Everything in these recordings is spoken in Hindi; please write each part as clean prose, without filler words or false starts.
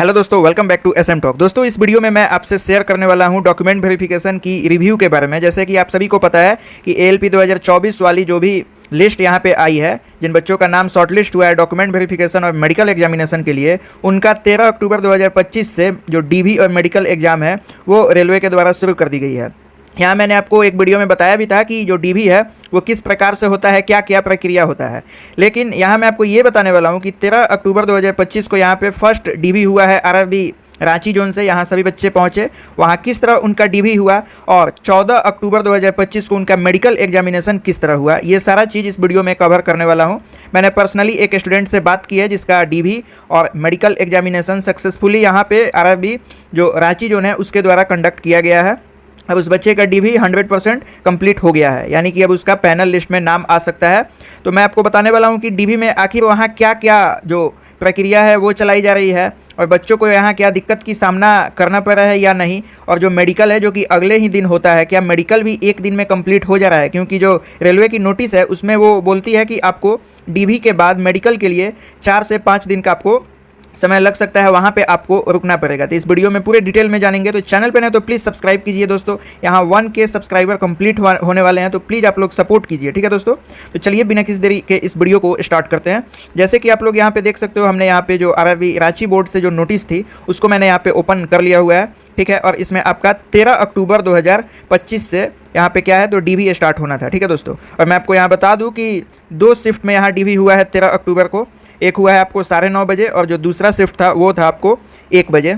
हेलो दोस्तों, welcome back to SM talk. दोस्तों, इस वीडियो में मैं आपसे शेयर करने वाला हूं डॉक्यूमेंट वेरिफिकेशन की रिव्यू के बारे में। जैसे कि आप सभी को पता है कि ALP 2024 वाली जो भी लिस्ट यहाँ पे आई है, जिन बच्चों का नाम शॉर्टलिस्ट हुआ है डॉक्यूमेंट वेरिफिकेशन और मेडिकल एग्जामिनेशन के लिए, उनका 13 अक्टूबर 2025 से जो DV और मेडिकल एग्जाम है वो रेलवे के द्वारा शुरू कर दी गई है। यहाँ मैंने आपको एक वीडियो में बताया भी था कि जो DV है वो किस प्रकार से होता है, क्या क्या प्रक्रिया होता है। लेकिन यहाँ मैं आपको ये बताने वाला हूँ कि 13 अक्टूबर 2025 को यहाँ पे फर्स्ट DV हुआ है RRB रांची जोन से। यहाँ सभी बच्चे पहुँचे, वहाँ किस तरह उनका DV हुआ, और 14 अक्टूबर 2025 को उनका मेडिकल एग्जामिनेशन किस तरह हुआ, ये सारा चीज़ इस वीडियो में कवर करने वाला हूँ। मैंने पर्सनली एक स्टूडेंट से बात की है जिसका DV और मेडिकल एग्जामिनेशन सक्सेसफुली यहाँ पे RRB जो रांची जोन है उसके द्वारा कंडक्ट किया गया है। अब उस बच्चे का DV 100% कंप्लीट हो गया है, यानी कि अब उसका पैनल लिस्ट में नाम आ सकता है। तो मैं आपको बताने वाला हूँ कि DV में आखिर वहाँ क्या क्या जो प्रक्रिया है वो चलाई जा रही है, और बच्चों को यहाँ क्या दिक्कत की सामना करना पड़ रहा है या नहीं। और जो मेडिकल है जो कि अगले ही दिन होता है, क्या मेडिकल भी एक दिन में कंप्लीट हो जा रहा है, क्योंकि जो रेलवे की नोटिस है उसमें वो बोलती है कि आपको DV के बाद मेडिकल के लिए 4 से 5 दिन का आपको समय लग सकता है, वहाँ पे आपको रुकना पड़ेगा। तो इस वीडियो में पूरे डिटेल में जानेंगे। तो चैनल पे नहीं तो प्लीज़ सब्सक्राइब कीजिए दोस्तों। यहाँ 1K सब्सक्राइबर कंप्लीट होने वाले हैं, तो प्लीज़ आप लोग सपोर्ट कीजिए, ठीक है दोस्तों। तो चलिए बिना किसी देरी के इस वीडियो को स्टार्ट करते हैं। जैसे कि आप लोग यहाँ पे देख सकते हो, हमने यहाँ पे जो RRB रांची बोर्ड से जो नोटिस थी उसको मैंने यहाँ पे ओपन कर लिया हुआ है, ठीक है। और इसमें आपका 13 अक्टूबर 2025 से यहाँ पे क्या है तो DV स्टार्ट होना था, ठीक है दोस्तों। और मैं आपको यहाँ बता दूँ कि 2 शिफ्ट में यहाँ DV हुआ है 13 अक्टूबर को। एक हुआ है आपको 9:30 बजे, और जो दूसरा शिफ्ट था वो था आपको 1 बजे।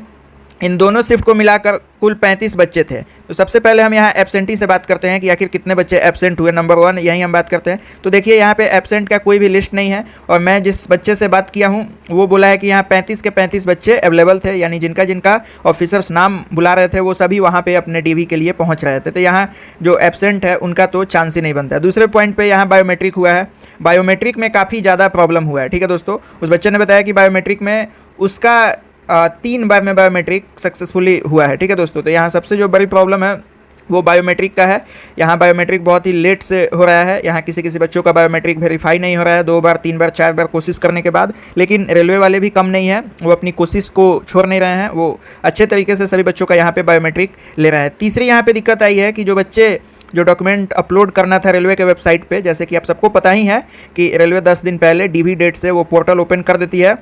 इन दोनों शिफ्ट को मिलाकर कुल 35 बच्चे थे। तो सबसे पहले हम यहाँ एब्सेंटी से बात करते हैं कि आखिर कितने बच्चे एब्सेंट हुए। नंबर 1 यहीं हम बात करते हैं। तो देखिए यहाँ पे एब्सेंट का कोई भी लिस्ट नहीं है, और मैं जिस बच्चे से बात किया हूँ वो बोला है कि यहाँ 35 के 35 बच्चे अवेलेबल थे, यानी जिनका जिनका ऑफिसर्स नाम बुला रहे थे वो सभी वहाँ पर अपने DV के लिए पहुँच रहे थे। तो यहाँ जो एब्सेंट है उनका तो चांस ही नहीं बनता है। दूसरे पॉइंट पर यहाँ बायोमेट्रिक हुआ है। बायोमेट्रिक में काफ़ी ज़्यादा प्रॉब्लम हुआ है, ठीक है दोस्तों। उस बच्चे ने बताया कि बायोमेट्रिक में उसका 3 बार में बायोमेट्रिक सक्सेसफुली हुआ है, ठीक है दोस्तों। तो यहाँ सबसे जो बड़ी प्रॉब्लम है वो बायोमेट्रिक का है। यहाँ बायोमेट्रिक बहुत ही लेट से हो रहा है। यहाँ किसी बच्चों का बायोमेट्रिक वेरीफाई नहीं हो रहा है 2 बार 3 बार 4 बार कोशिश करने के बाद। लेकिन रेलवे वाले भी कम नहीं है, वो अपनी कोशिश को छोड़ नहीं रहे हैं, वो अच्छे तरीके से सभी बच्चों का यहाँ पे बायोमेट्रिक ले रहे हैं। तीसरी यहाँ पे दिक्कत आई है कि जो बच्चे जो डॉक्यूमेंट अपलोड करना था रेलवे के वेबसाइट पे, जैसे कि आप सबको पता ही है कि रेलवे 10 दिन पहले DV डेट से वो पोर्टल ओपन कर देती है,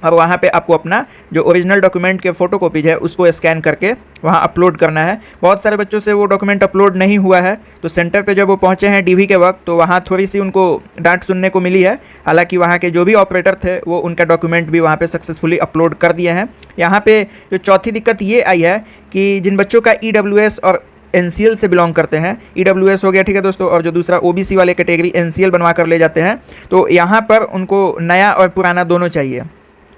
और वहाँ पे आपको अपना जो ओरिजिनल डॉक्यूमेंट के फ़ोटो कॉपीज है उसको स्कैन करके वहाँ अपलोड करना है। बहुत सारे बच्चों से वो डॉक्यूमेंट अपलोड नहीं हुआ है, तो सेंटर पे जब वो पहुँचे हैं DV के वक्त तो वहाँ थोड़ी सी उनको डांट सुनने को मिली है। हालांकि वहाँ के जो भी ऑपरेटर थे वो उनका डॉक्यूमेंट भी वहाँ पे सक्सेसफुली अपलोड कर दिए हैं। यहाँ पे जो चौथी दिक्कत ये आई है कि जिन बच्चों का EWS और NCL से बिलोंग करते हैं, EWS हो गया, ठीक है दोस्तों, और जो दूसरा OBC वाले कैटेगरी NCL बनवा कर ले जाते हैं, तो यहाँ पर उनको नया और पुराना दोनों चाहिए।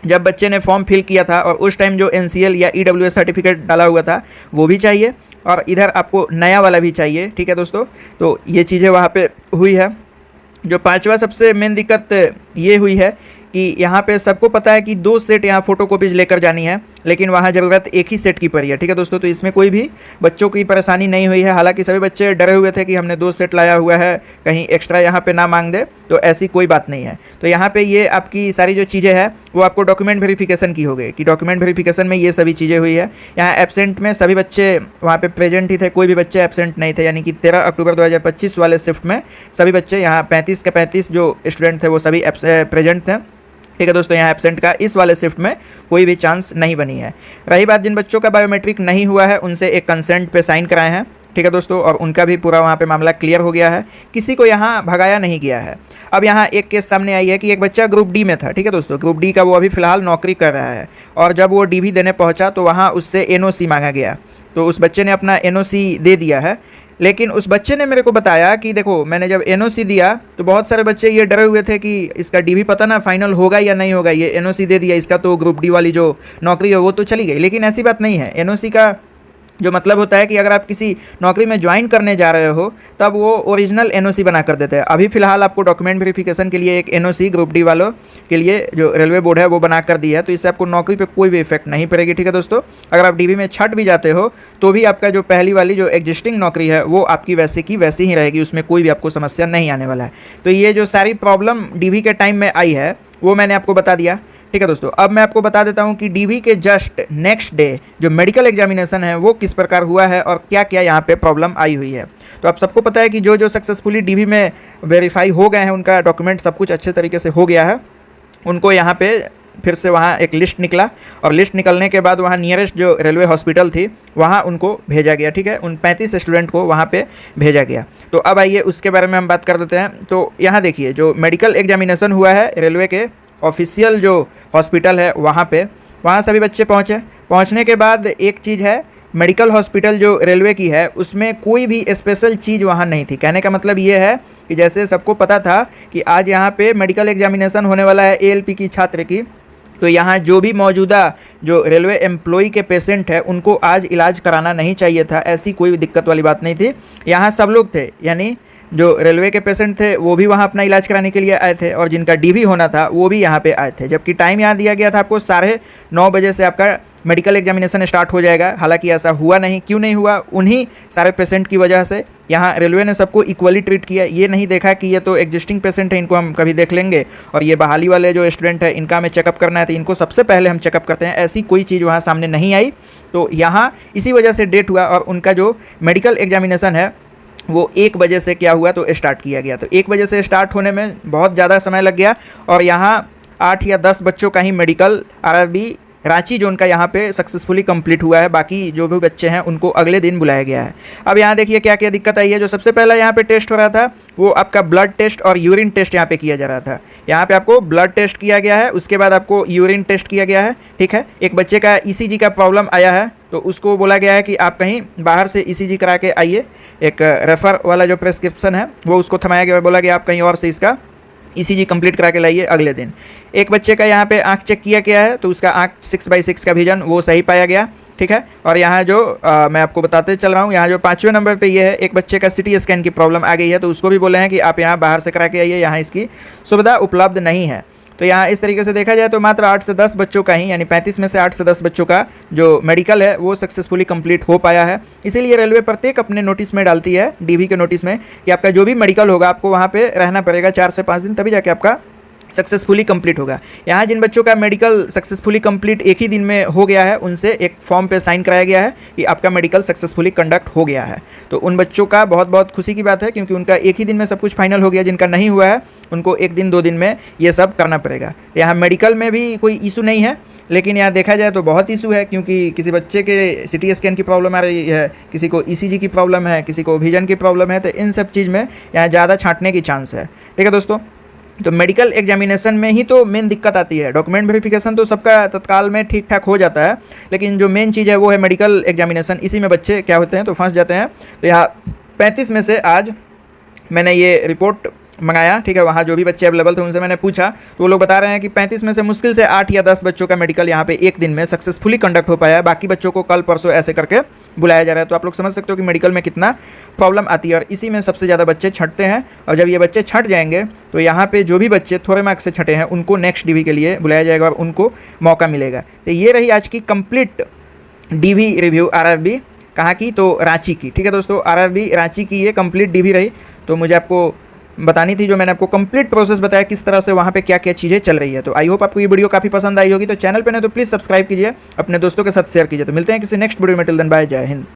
जब बच्चे ने फॉर्म फिल किया था और उस टाइम जो NCL या EWS सर्टिफिकेट डाला हुआ था वो भी चाहिए, और इधर आपको नया वाला भी चाहिए, ठीक है दोस्तों। तो ये चीज़ें वहाँ पे हुई है। जो पांचवा सबसे मेन दिक्कत ये हुई है कि यहाँ पे सबको पता है कि 2 सेट यहाँ फ़ोटो कॉपीज़ लेकर जानी है, लेकिन वहाँ ज़रूरत एक ही सेट की पड़ी है, ठीक है दोस्तों। तो इसमें कोई भी बच्चों की परेशानी नहीं हुई है। हालांकि सभी बच्चे डरे हुए थे कि हमने 2 सेट लाया हुआ है, कहीं एक्स्ट्रा यहाँ पे ना मांग दे, तो ऐसी कोई बात नहीं है। तो यहाँ पे ये आपकी सारी जो चीज़ें हैं वो आपको डॉक्यूमेंट वेरिफिकेशन की हो गई, कि डॉक्यूमेंट वेरिफिकेशन में ये सभी चीज़ें हुई है। यहाँ एब्सेंट में सभी बच्चे वहाँ पे प्रेजेंट ही थे, कोई भी बच्चे एब्सेंट नहीं थे, यानी कि 13 अक्टूबर 2025 वाले शिफ्ट में सभी बच्चे यहाँ 35 के 35 जो स्टूडेंट थे वो सभी प्रेजेंट थे, ठीक है दोस्तों। यहाँ एब्सेंट का इस वाले शिफ्ट में कोई भी चांस नहीं बनी है। रही बात जिन बच्चों का बायोमेट्रिक नहीं हुआ है उनसे एक कंसेंट पे साइन कराए हैं, ठीक है दोस्तों, और उनका भी पूरा वहाँ पे मामला क्लियर हो गया है, किसी को यहाँ भगाया नहीं गया है। अब यहाँ एक केस सामने आई है कि एक बच्चा ग्रुप D में था, ठीक है दोस्तों। ग्रुप D का वो अभी फ़िलहाल नौकरी कर रहा है, और जब वो DV देने पहुँचा तो वहाँ उससे NOC मांगा गया, तो उस बच्चे ने अपना NOC दे दिया है। लेकिन उस बच्चे ने मेरे को बताया कि देखो, मैंने जब NOC दिया तो बहुत सारे बच्चे ये डरे हुए थे कि इसका DV पता ना फाइनल होगा या नहीं होगा, ये NOC दे दिया इसका तो ग्रुप D वाली जो नौकरी है वो तो चली गई। लेकिन ऐसी बात नहीं है। NOC का जो मतलब होता है कि अगर आप किसी नौकरी में ज्वाइन करने जा रहे हो तब वो ओरिजिनल NOC बना कर देते हैं। अभी फ़िलहाल आपको डॉक्यूमेंट वेरिफिकेशन के लिए एक NOC ग्रुप D वालों के लिए जो रेलवे बोर्ड है वो बना कर दी है, तो इससे आपको नौकरी पे कोई भी इफेक्ट नहीं पड़ेगी, ठीक है दोस्तों। अगर आप DV में छट भी जाते हो तो भी आपका जो पहली वाली जो एग्जिस्टिंग नौकरी है वो आपकी वैसे की वैसी ही रहेगी, उसमें कोई भी आपको समस्या नहीं आने वाला है। तो ये जो सारी प्रॉब्लम DV के टाइम में आई है वो मैंने आपको बता दिया, ठीक है दोस्तों, अब मैं आपको बता देता हूं कि डीवी के जस्ट नेक्स्ट डे जो मेडिकल एग्जामिनेशन है वो किस प्रकार हुआ है और क्या क्या यहाँ पे प्रॉब्लम आई हुई है। तो आप सबको पता है कि जो जो सक्सेसफुली डीवी में वेरीफाई हो गए हैं, उनका डॉक्यूमेंट सब कुछ अच्छे तरीके से हो गया है, उनको यहाँ पे फिर से वहाँ एक लिस्ट निकला और लिस्ट निकलने के बाद वहाँ नियरेस्ट जो रेलवे हॉस्पिटल थी वहाँ उनको भेजा गया। ठीक है, उन 35 स्टूडेंट को वहाँ पे भेजा गया। तो अब आइए उसके बारे में हम बात कर देते हैं। तो यहाँ देखिए, जो मेडिकल एग्जामिनेशन हुआ है रेलवे के ऑफिशियल जो हॉस्पिटल है वहाँ पे, वहाँ सभी बच्चे पहुँचने के बाद एक चीज़ है, मेडिकल हॉस्पिटल जो रेलवे की है उसमें कोई भी स्पेशल चीज़ वहाँ नहीं थी। कहने का मतलब ये है कि जैसे सबको पता था कि आज यहाँ पे मेडिकल एग्जामिनेशन होने वाला है एएलपी की छात्र की, तो यहाँ जो भी मौजूदा जो रेलवे एम्प्लॉई के पेशेंट है उनको आज इलाज कराना नहीं चाहिए था, ऐसी कोई दिक्कत वाली बात नहीं थी। यहाँ सब लोग थे, यानी जो रेलवे के पेशेंट थे वो भी वहाँ अपना इलाज कराने के लिए आए थे और जिनका डीवी होना था वो भी यहाँ पे आए थे। जबकि टाइम यहाँ दिया गया था आपको 9:30 बजे से आपका मेडिकल एग्जामिनेशन स्टार्ट हो जाएगा। हालांकि ऐसा हुआ नहीं। क्यों नहीं हुआ? उन्हीं सारे पेशेंट की वजह से यहाँ रेलवे ने सबको इक्वली ट्रीट किया। ये नहीं देखा कि ये तो एग्जिस्टिंग पेशेंट है, इनको हम कभी देख लेंगे, और ये बहाली वाले जो स्टूडेंट है इनका हमें चेकअप करना है तो इनको सबसे पहले हम चेकअप करते हैं। ऐसी कोई चीज़ वहाँ सामने नहीं आई। तो यहाँ इसी वजह से डेट हुआ और उनका जो मेडिकल एग्जामिनेशन है वो 1 बजे से क्या हुआ तो स्टार्ट किया गया। तो 1 बजे से स्टार्ट होने में बहुत ज़्यादा समय लग गया और यहाँ 8 या 10 बच्चों का ही मेडिकल आरआरबी रांची जोन का यहाँ पे सक्सेसफुली कंप्लीट हुआ है। बाकी जो भी बच्चे हैं उनको अगले दिन बुलाया गया है। अब यहाँ देखिए क्या क्या दिक्कत आई है। जो सबसे पहला यहाँ पे टेस्ट हो रहा था वो आपका ब्लड टेस्ट और यूरिन टेस्ट यहाँ पे किया जा रहा था। यहाँ पे आपको ब्लड टेस्ट किया गया है, उसके बाद आपको यूरिन टेस्ट किया गया है। ठीक है, एक बच्चे का ईसीजी का प्रॉब्लम आया है तो उसको बोला गया है कि आप कहीं बाहर से ईसीजी करा के आइए। एक रेफर वाला जो प्रेस्क्रिप्शन है वो उसको थमाया गया, बोला गया आप कहीं और से इसका ईसीजी कंप्लीट करा के लाइए अगले दिन। एक बच्चे का यहाँ पे आंख चेक किया गया है तो उसका आंख 6/6 का विजन वो सही पाया गया। ठीक है, और यहाँ जो मैं आपको बताते चल रहा हूँ, यहाँ जो 5वें नंबर पे ये है, एक बच्चे का सिटी स्कैन की प्रॉब्लम आ गई है तो उसको भी बोले हैं कि आप यहाँ बाहर से करा के आइए, यहाँ इसकी सुविधा उपलब्ध नहीं है। तो यहाँ इस तरीके से देखा जाए तो मात्र 8 से 10 बच्चों का ही, यानी 35 में से 8 से 10 बच्चों का जो मेडिकल है वो सक्सेसफुली कंप्लीट हो पाया है। इसीलिए रेलवे प्रत्येक अपने नोटिस में डालती है, डीवी के नोटिस में, कि आपका जो भी मेडिकल होगा आपको वहाँ पे रहना पड़ेगा 4 से 5 दिन, तभी जाके आपका सक्सेसफुली कंप्लीट होगा। यहाँ जिन बच्चों का मेडिकल सक्सेसफुली कंप्लीट एक ही दिन में हो गया है उनसे एक फॉर्म पे साइन कराया गया है कि आपका मेडिकल सक्सेसफुली कंडक्ट हो गया है। तो उन बच्चों का बहुत बहुत खुशी की बात है क्योंकि उनका एक ही दिन में सब कुछ फाइनल हो गया। जिनका नहीं हुआ है उनको 1 दिन 2 दिन में ये सब करना पड़ेगा। तो यहाँ मेडिकल में भी कोई इशू नहीं है, लेकिन यहाँ देखा जाए तो बहुत इशू है क्योंकि किसी बच्चे के सिटी स्कैन की प्रॉब्लम आ रही है, किसी को ईसीजी की प्रॉब्लम है, किसी को विजन की प्रॉब्लम है। तो इन सब चीज़ में यहाँ ज़्यादा छांटने की चांस है। ठीक है दोस्तों, तो मेडिकल एग्जामिनेशन में ही तो मेन दिक्कत आती है। डॉक्यूमेंट वेरिफिकेशन तो सबका तत्काल में ठीक ठाक हो जाता है, लेकिन जो मेन चीज़ है वो है मेडिकल एग्जामिनेशन। इसी में बच्चे क्या होते हैं तो फंस जाते हैं। तो यहाँ 35 में से आज मैंने ये रिपोर्ट मंगाया। ठीक है, वहाँ जो भी बच्चे अवेलेबल थे उनसे मैंने पूछा तो वो लोग बता रहे हैं कि 35 में से मुश्किल से 8 या 10 बच्चों का मेडिकल यहाँ पे एक दिन में सक्सेसफुली कंडक्ट हो पाया है। बाकी बच्चों को कल परसों ऐसे करके बुलाया जा रहा है। तो आप लोग समझ सकते हो कि मेडिकल में कितना प्रॉब्लम आती है और इसी में सबसे ज़्यादा बच्चे छंटते हैं। और जब ये बच्चे छंट जाएंगे तो यहाँ पे जो भी बच्चे थोड़े मार्क्स से छंटे हैं उनको नेक्स्ट डीवी के लिए बुलाया जाएगा और उनको मौका मिलेगा। तो ये रही आज की कंप्लीट डीवी रिव्यू आरआरबी कहाँ की, तो रांची की। ठीक है दोस्तों, आरआरबी रांची की ये कंप्लीट डीवी रही। तो मुझे आपको बतानी थी, जो मैंने आपको कंप्लीट प्रोसेस बताया किस तरह से वहाँ पे क्या क्या चीज़ें चल रही है। तो आई होप आपको ये वीडियो काफ़ी पसंद आई होगी। तो चैनल पे नहीं तो प्लीज़ सब्सक्राइब कीजिए, अपने दोस्तों के साथ शेयर कीजिए। तो मिलते हैं किसी नेक्स्ट वीडियो में। टिल देन बाय, जय हिंद।